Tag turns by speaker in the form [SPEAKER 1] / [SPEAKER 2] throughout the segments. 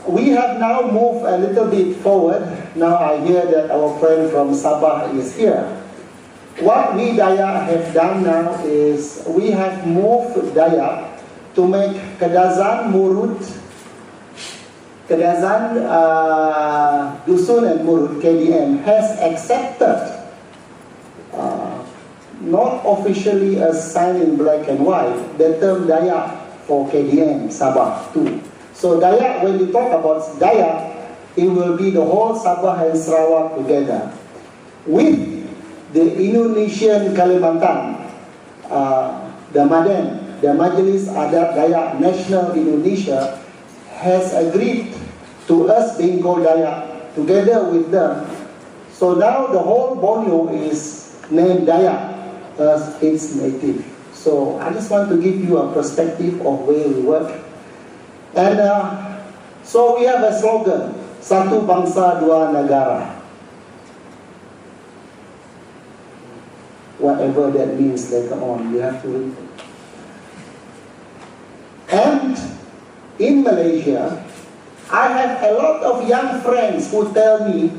[SPEAKER 1] We have now moved a little bit forward. Now I hear that our friend from Sabah is here. What we Dayak have done now is we have moved Dayak to make Kadazan, Murut, Kadazan, Dusun and Murut, KDM, has accepted, not officially as signed in black and white, the term Dayak for KDM, Sabah too. So Dayak, when you talk about Dayak, it will be the whole Sabah and Sarawak together. With the Indonesian Kalimantan, the Maden, the Majlis Adat Dayak National Indonesia, has agreed to us being called Dayak together with them. So now the whole Borneo is named Dayak as its native. So I just want to give you a perspective of where we work. And so we have a slogan, Satu Bangsa Dua Negara. Whatever that means later on, you have to read it. And in Malaysia, I have a lot of young friends who tell me,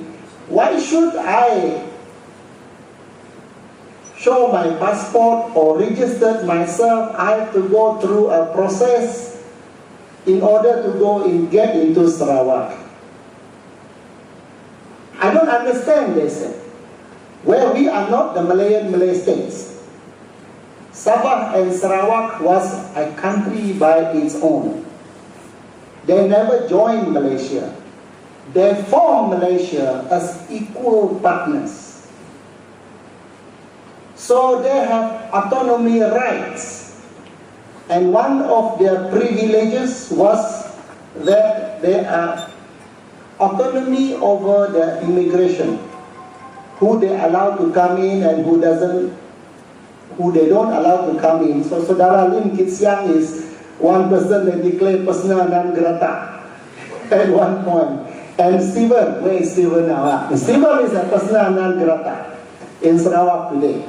[SPEAKER 1] why should I show my passport or register myself? I have to go through a process in order to go and get into Sarawak. I don't understand this. Where we are not the Malay states. Sabah and Sarawak was a country by its own. They never joined Malaysia. They formed Malaysia as equal partners. So they have autonomy rights. And one of their privileges was that they are autonomy over the immigration. Who they allow to come in and who they don't allow to come in. So Saudara Lim Kit Siang is one person that declared persona non grata at one point. And Stephen, where is Stephen now? Stephen is a persona non grata in Sarawak today.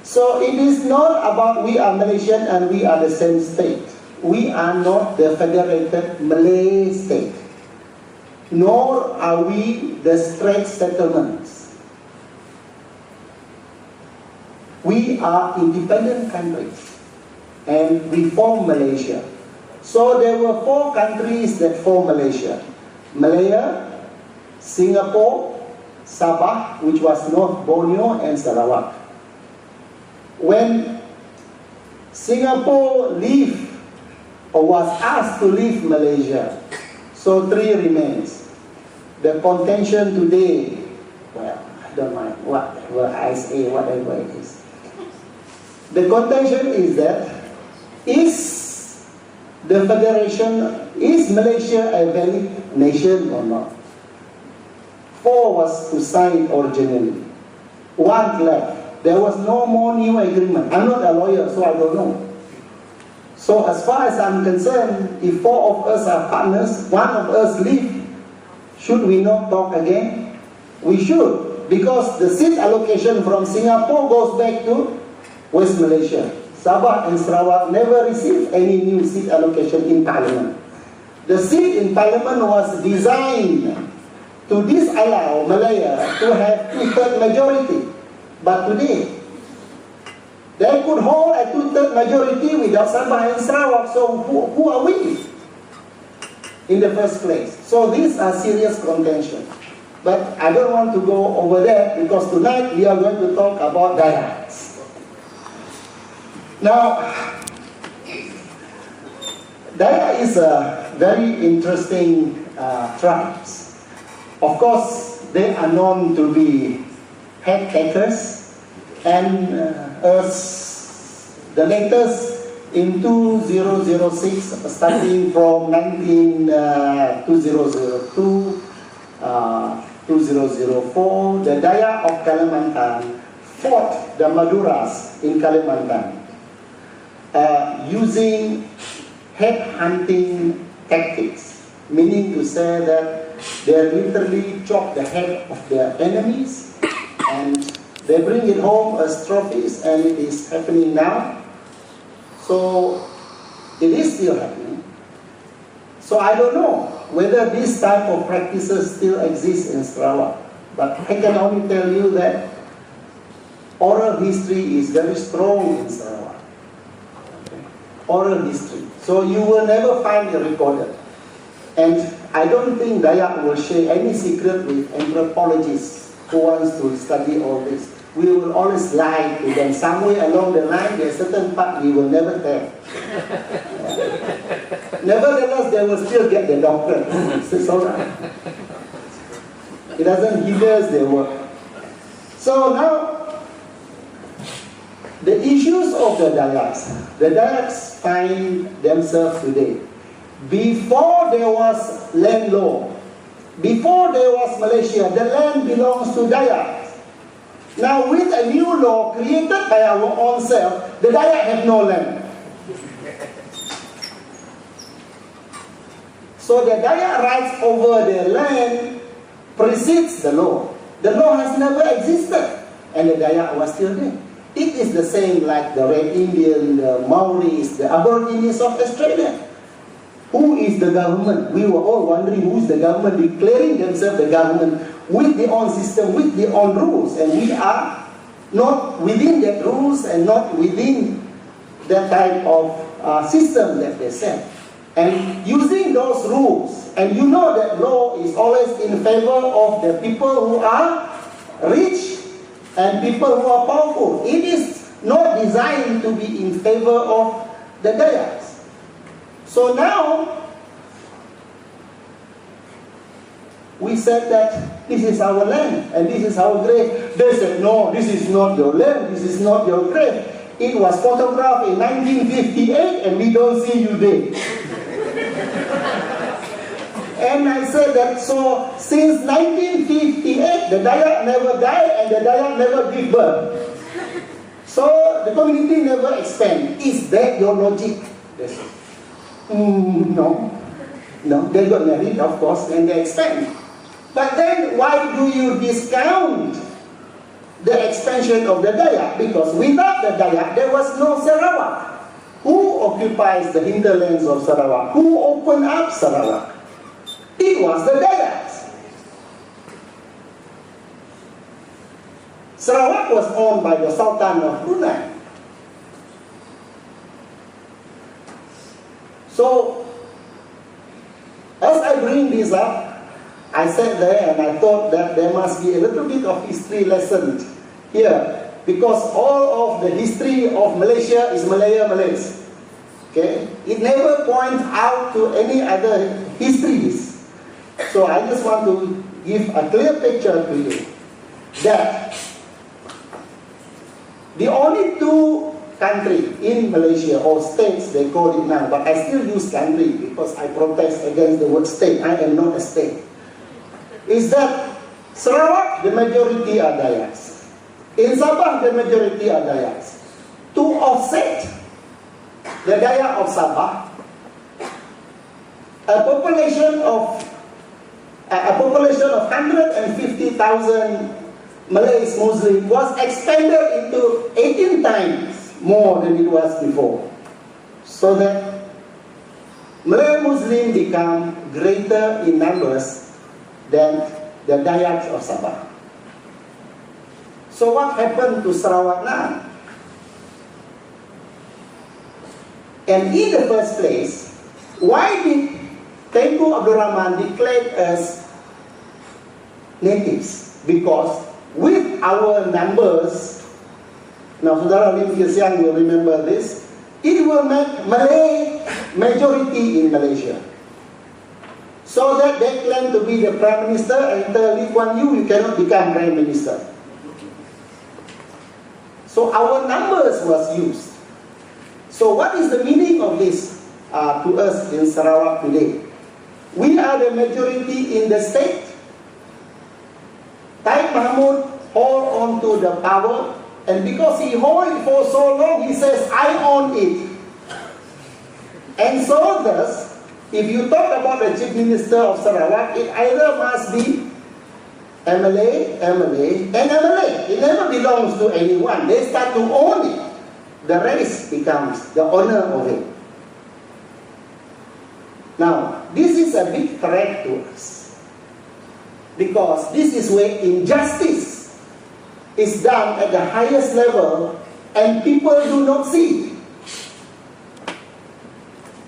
[SPEAKER 1] So it is not about we are Malaysian and we are the same state. We are not the federated Malay state. Nor are we the straight settlements. We are independent countries and we form Malaysia. So there were 4 countries that formed Malaysia. Malaya, Singapore, Sabah, which was North Borneo, and Sarawak. When Singapore left or was asked to leave Malaysia, so 3 remains. The contention today, well, I don't mind whatever I say, whatever it is. The contention is that, is the federation, is Malaysia a valid nation or not? 4 was to sign originally. 1 left. There was no more new agreement. I'm not a lawyer, so I don't know. So as far as I'm concerned, if 4 of us are partners, 1 of us leave, should we not talk again? We should, because the seat allocation from Singapore goes back to West Malaysia. Sabah and Sarawak never received any new seat allocation in Parliament. The seat in Parliament was designed to disallow Malaya to have 2/3 majority. But today, they could hold a 2/3 majority without Sabah and Sarawak. So who are we in the first place? So these are serious contention. But I don't want to go over there because tonight we are going to talk about Dayaks. Now, Dayak is a very interesting tribe. Of course, they are known to be head takers, and as the latest in 2006, starting from 2002, 2004, the Dayak of Kalimantan fought the Maduras in Kalimantan using head-hunting tactics, meaning to say that they literally chop the head of their enemies and they bring it home as trophies, and it is happening now. So it is still happening. So I don't know whether this type of practices still exist in Sarawak. But I can only tell you that oral history is very strong in Sarawak. Okay. Oral history. So you will never find it recorded. And I don't think Dayak will share any secret with anthropologists who wants to study all this. We will always lie to them. Somewhere along the line, there's a certain part we will never tell. Nevertheless, they will still get the doctorate. It's all right. It doesn't hinder their work. So now, the issues of the Dayaks find themselves today. Before there was land law, before there was Malaysia, the land belongs to Dayak. Now with a new law created by our own self, the Dayak have no land. So the Dayak rights over their land precedes the law. The law has never existed, and the Dayak was still there. It is the same like the Red Indian, the Maoris, the Aborigines of Australia. Who is the government? We were all wondering who is the government, declaring themselves the government with their own system, with their own rules. And we are not within that rules and not within that type of system that they set. And using those rules, and you know that law is always in favor of the people who are rich and people who are powerful. It is not designed to be in favor of the Dayaks. So now, we said that this is our land and this is our grave. They said, no, this is not your land, this is not your grave. It was photographed in 1958 and we don't see you there. And I said that, so since 1958, the Dayak never died and the Dayak never give birth. So the community never expand. Is that your logic? They said, no, they got married, of course, and they expand. But then, why do you discount the expansion of the Dayak? Because without the Dayak, there was no Sarawak. Who occupies the hinterlands of Sarawak? Who opened up Sarawak? It was the Dayaks. Sarawak was owned by the Sultan of Brunei. So, as I bring this up, I sat there and I thought that there must be a little bit of history lesson here, because all of the history of Malaysia is Malaya-Malays. Okay? It never points out to any other histories. So I just want to give a clear picture to you that the only two country in Malaysia, or states they call it now, but I still use country because I protest against the word state. I am not a state. Is that Sarawak, the majority are Dayaks. In Sabah, the majority are Dayaks. To offset the Dayak of Sabah, a population of 150,000 Malays Muslim was expanded into 18 times more than it was before. So that Malay Muslim become greater in numbers than the Dayaks of Sabah. So what happened to Sarawak now? And in the first place, why did Tengku Abdul Rahman declare us natives? Because with our numbers, now Saudara Lim Kir Siang will remember this, it will make Malay majority in Malaysia. So that they claim to be the Prime Minister and tell Lee Kuan Yew, you cannot become Prime Minister. So our numbers was used. So what is the meaning of this to us in Sarawak today? We are the majority in the state. Taib Mahmud hold on to the power, and because he hold it for so long, he says, I own it. And so thus, if you talk about the Chief Minister of Sarawak, it either must be MLA, MLA, and MLA. It never belongs to anyone. They start to own it. The race becomes the owner of it. Now, this is a big threat to us, because this is where injustice is done at the highest level and people do not see.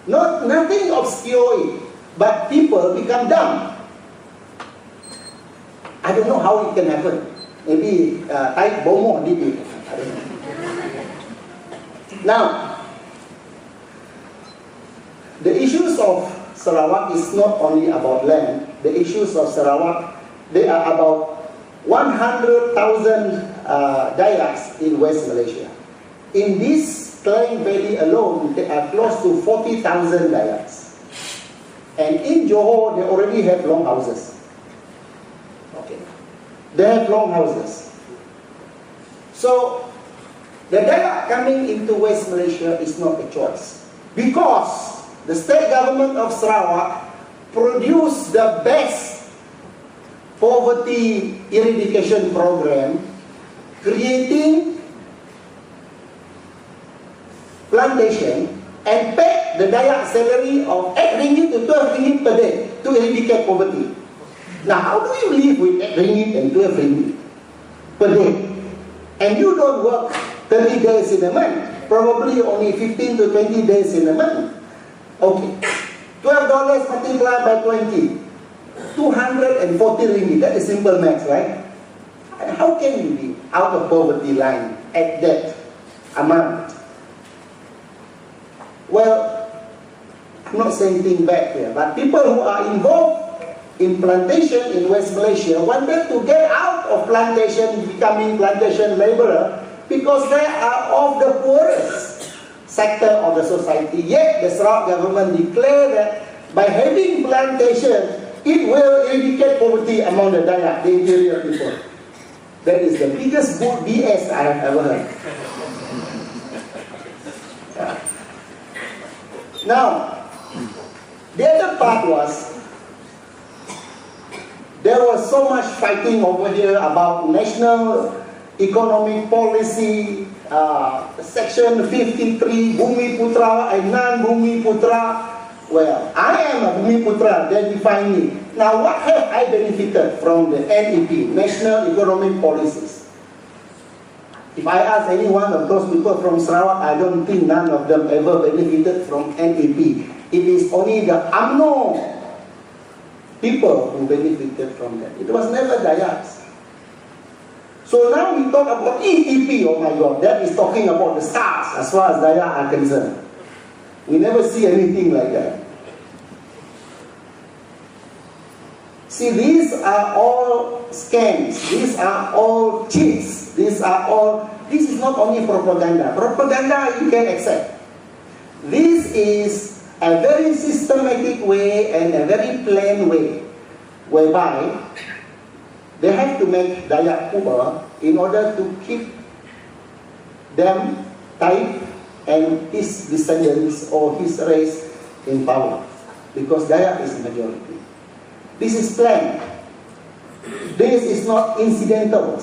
[SPEAKER 1] Nothing obscure it, but people become dumb. I don't know how it can happen. Maybe Tai Bomo did it. I don't know. Now, the issues of Sarawak is not only about land. The issues of Sarawak, they are about 100,000 Dayaks in West Malaysia. In this Klang Valley alone, there are close to 40,000 Dayaks. And in Johor, they already have longhouses. Okay. They have longhouses. So, the Dayak coming into West Malaysia is not a choice. Because the state government of Sarawak produced the best poverty eradication program, creating plantation and paid the Dayak salary of 8 ringgit to 12 ringgit per day to eradicate poverty. Now, how do you live with 8 ringgit and 12 ringgit per day? And you don't work 30 days in a month, probably only 15 to 20 days in a month. Okay, $12 multiplied by 20, 240 ringgit. That is simple maths, right? And how can you be out of poverty line at that amount? Well, I'm not saying anything bad here, but people who are involved in plantation in West Malaysia wanted to get out of plantation, becoming plantation laborer, because they are of the poorest sector of the society. Yet the Sarawak government declared that by having plantation, it will eradicate poverty among the Dayak, the interior people. That is the biggest BS I have ever heard. Yeah. Now, the other part was, there was so much fighting over here about national economic policy, Section 53, Bumi Putra and non-Bumi Putra. Well, I am a Bumi Putra, they define me. Now, what have I benefited from the NEP, National Economic Policies? If I ask any one of those people from Sarawak, I don't think none of them ever benefited from NEP. It is only the UMNO people who benefited from that. It was never Dayaks. So now we talk about EEP, oh my God, that is talking about the stars as far as Dayak are concerned. We never see anything like that. See, these are all scams, these are all cheats, this is not only propaganda. Propaganda you can accept. This is a very systematic way and a very plain way, whereby they have to make Dayak poor in order to keep them tight and his descendants or his race in power, because Dayak is the majority. This is planned. This is not incidental.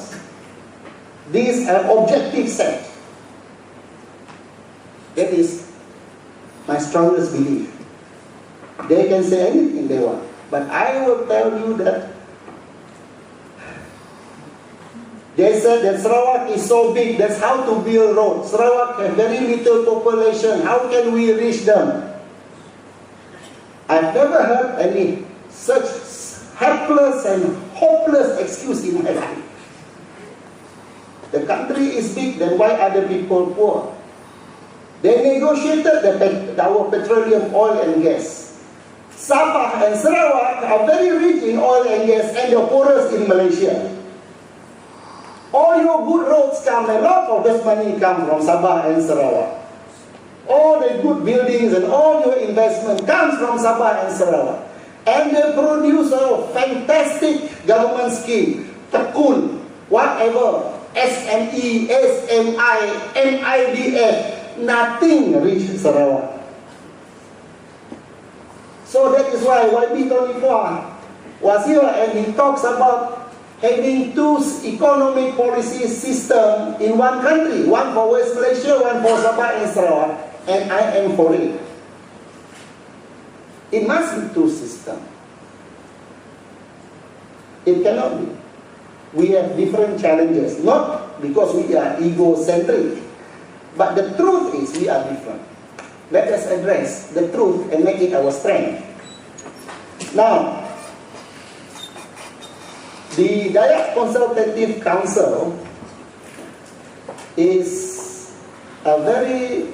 [SPEAKER 1] These are objective set. That is my strongest belief. They can say anything they want, but I will tell you that they said that Sarawak is so big, that's how to build roads. Sarawak has very little population, how can we reach them? I've never heard any such helpless and hopeless excuse in my life. The country is big, then why are the people poor? They negotiated our petroleum, oil and gas. Sabah and Sarawak are very rich in oil and gas and the poorest in Malaysia. All your good roads come, a lot of this money come from Sabah and Sarawak. All the good buildings and all your investment comes from Sabah and Sarawak. And they produce a fantastic government scheme, Tekun, whatever, SME, SMI, MIDF, nothing reaches Sarawak. So that is why YB Tony Phua was here and he talks about having two economic policy system in one country, one for West Malaysia, one for Sabah and Sarawak, and I am for it. It must be two systems. It cannot be. We have different challenges, not because we are egocentric, but the truth is we are different. Let us address the truth and make it our strength. Now, the Dayak Consultative Council is a very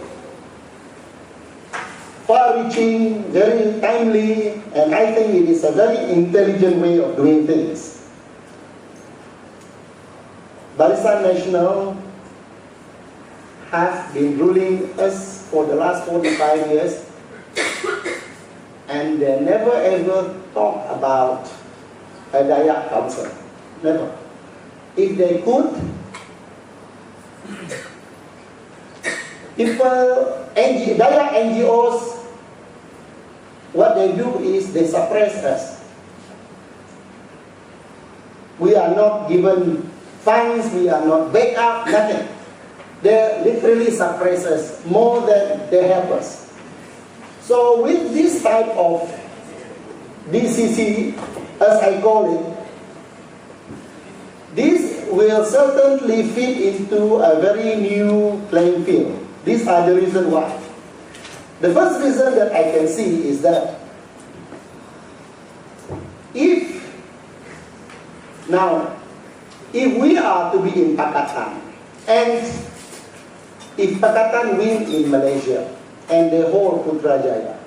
[SPEAKER 1] far-reaching, very timely, and I think it is a very intelligent way of doing things. Barisan Nasional have been ruling us for the last 45 years, and they never ever talk about a Dayak council. Never. If they could, Dayak NGOs, what they do is they suppress us. We are not given funds, we are not backed up, nothing. They literally suppress us more than they help us. So with this type of DCC, as I call it, this will certainly fit into a very new playing field. These are the reasons why. The first reason that I can see is that if we are to be in Pakatan, and if Pakatan win in Malaysia and the whole Putrajaya,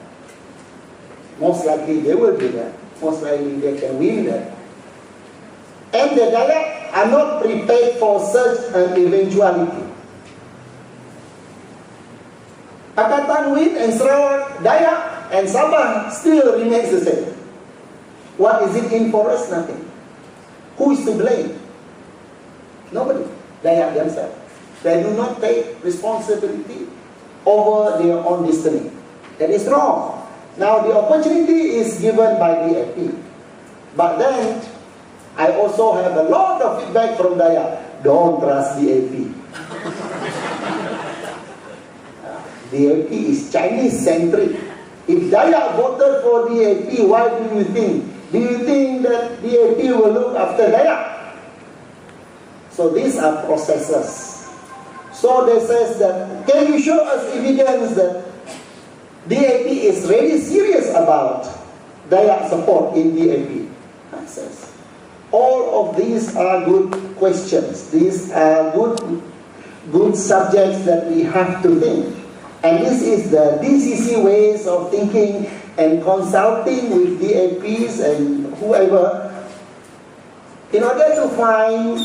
[SPEAKER 1] most likely they will be there. Most likely they can win there. And the Dayak are not prepared for such an eventuality. Pakatan win and Sarawak, Dayak and Sabah still remains the same. What is it in for us? Nothing. Who is to blame? Nobody. Dayak themselves. They do not take responsibility over their own destiny. That is wrong. Now the opportunity is given by the AP. But then, I also have a lot of feedback from Dayak. Don't trust the AP. The AP is Chinese-centric. If Dayak voted for the AP, why do you think? Do you think that the AP will look after Dayak? So these are processes. So they says that, can you show us evidence that DAP is really serious about Dayak support in DAP? I says, all of these are good questions. These are good subjects that we have to think. And this is the DCC ways of thinking and consulting with DAPs and whoever in order to find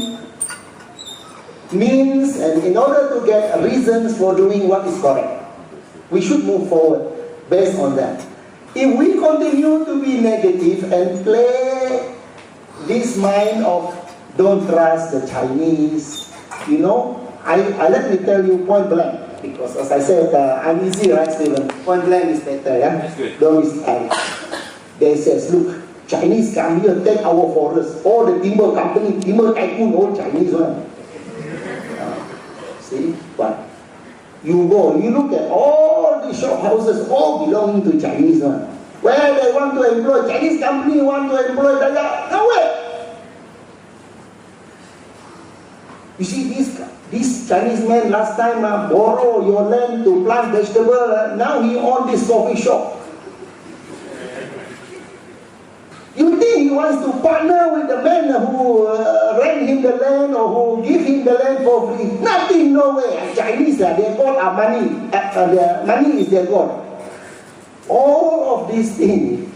[SPEAKER 1] means and in order to get reasons for doing what is correct. We should move forward based on that. If we continue to be negative and play this mind of don't trust the Chinese, you know, I let me tell you point blank, because as I said, I'm easy, right, Stephen? Point blank is better, yeah?
[SPEAKER 2] That's good.
[SPEAKER 1] Don't miscarry. They says, look, Chinese come here, take our forest, all the timber company, timber tycoon, all Chinese one. See, what? You go, you look at all the shop houses, all belonging to Chinese one. Where they want to employ, Chinese company want to employ Dayak, nowhere. You see, this Chinese man last time borrow your land to plant vegetable, now he own this coffee shop. You think he wants to partner with the man who rent him the land or who give him the land for free? Nothing, no way. Chinese, their God are money. Their money is their God. All of these things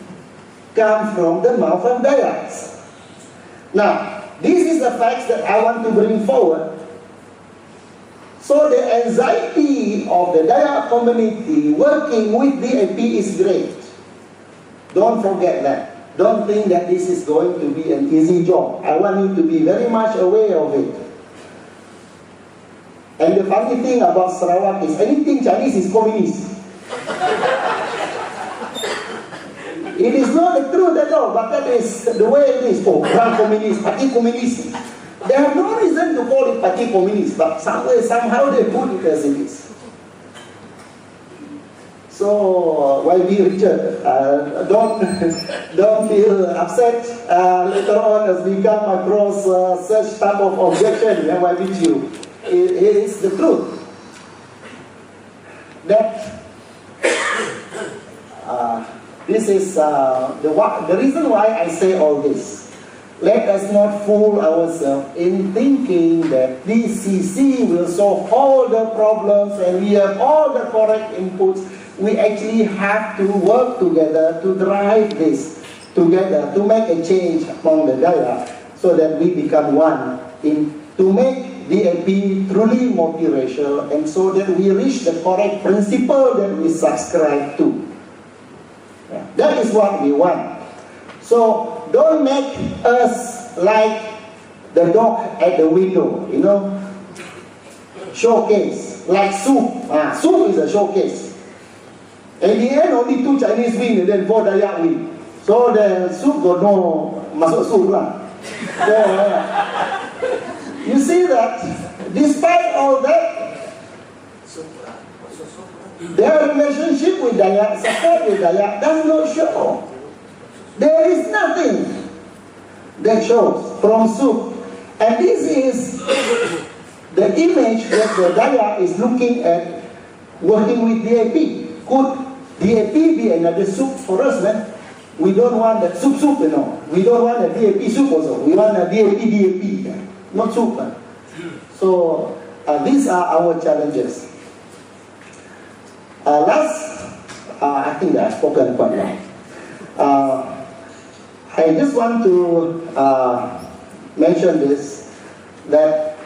[SPEAKER 1] come from the mouth of Dayaks. Now, this is the facts that I want to bring forward. So the anxiety of the Dayak community working with DAP is great. Don't forget that. Don't think that this is going to be an easy job. I want you to be very much aware of it. And the funny thing about Sarawak is anything Chinese is communist. It is not the truth at all, but that is the way it is. Oh, Grand Communist, Parti Communist. They have no reason to call it Parti Communist, but somehow they put it as it is. So, YB Richard, don't feel upset later on as we come across such type of objection when I meet you. It is the truth that this is the reason why I say all this. Let us not fool ourselves in thinking that DCC will solve all the problems and we have all the correct inputs. We actually have to work together to drive this together, to make a change among the Dayak so that we become one, to make DAP truly multiracial and so that we reach the correct principle that we subscribe to. Yeah. That is what we want. So don't make us like the dog at the window, you know, showcase, like soup. Soup is a showcase. In the end, only 2 Chinese win and then 4 Dayak win. So the soup got no masuk soup lah. So, you see that, despite all that, their relationship with Dayak, support with Dayak, does not show. There is nothing that shows from soup. And this is the image that the Dayak is looking at working with DAP. Could DAP be another soup for us, man? We don't want that soup, you know. We don't want a DAP soup also. We want a DAP, not soup. Man. So, these are our challenges. I think that I've spoken quite long. I just want to mention this, that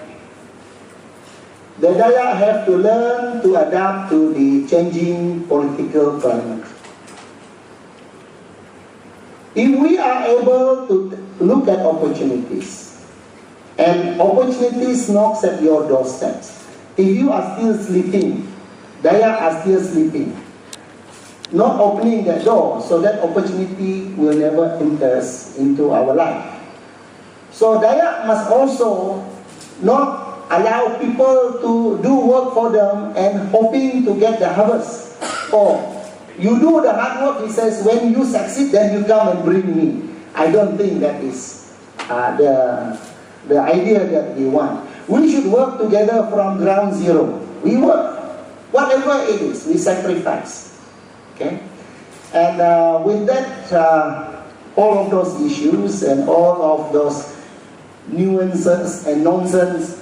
[SPEAKER 1] the Dayak have to learn to adapt to the changing political climate. If we are able to look at opportunities, and opportunities knocks at your doorstep, if you are still sleeping, Dayak are still sleeping, not opening the door so that opportunity will never enter into our life. So Dayak must also not allow people to do work for them and hoping to get the harvest. Or you do the hard work, he says, when you succeed then you come and bring me. I don't think that is the idea that we want. We should work together from ground zero. We work, whatever it is, we sacrifice. Okay? And with that, all of those issues and all of those nuances and nonsense,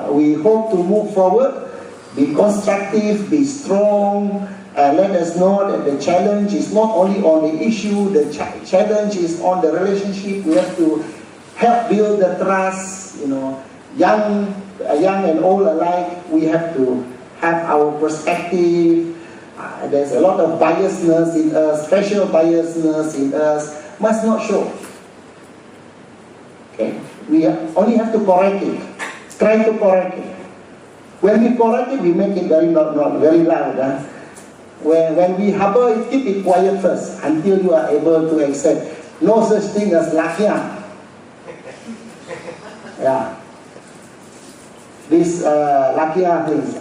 [SPEAKER 1] we hope to move forward, be constructive, be strong, and let us know that the challenge is not only on the issue, the challenge is on the relationship. We have to help build the trust, you know, young and old alike. We have to have our perspective. There's a lot of biasness in us, special biasness in us, must not show. Okay? We only have to correct it, try to correct it. When we correct it, we make it not very loud. Huh? When we harbor it, keep it quiet first until you are able to accept. No such thing as lakia. Yeah. These lakia things.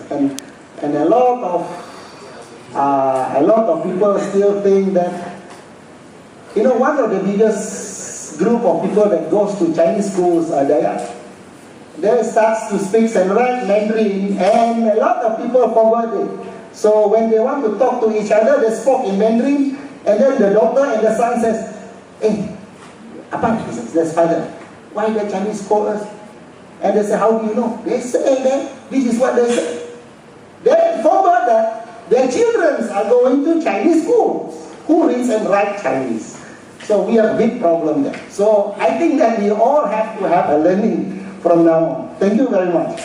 [SPEAKER 1] And a lot of people still think that, you know, one of the biggest group of people that goes to Chinese schools are Dayak. They start to speak and write Mandarin, and a lot of people forgot it. So when they want to talk to each other, they spoke in Mandarin, and then the daughter and the son says, "Hey, apa?" He says, "That's father. Why the Chinese call us?" And they say, "How do you know?" They say that this is what they say. They forgot that their children are going to Chinese schools. Who reads and writes Chinese? So we have a big problem there. So I think that we all have to have a learning from now on. Thank you very much.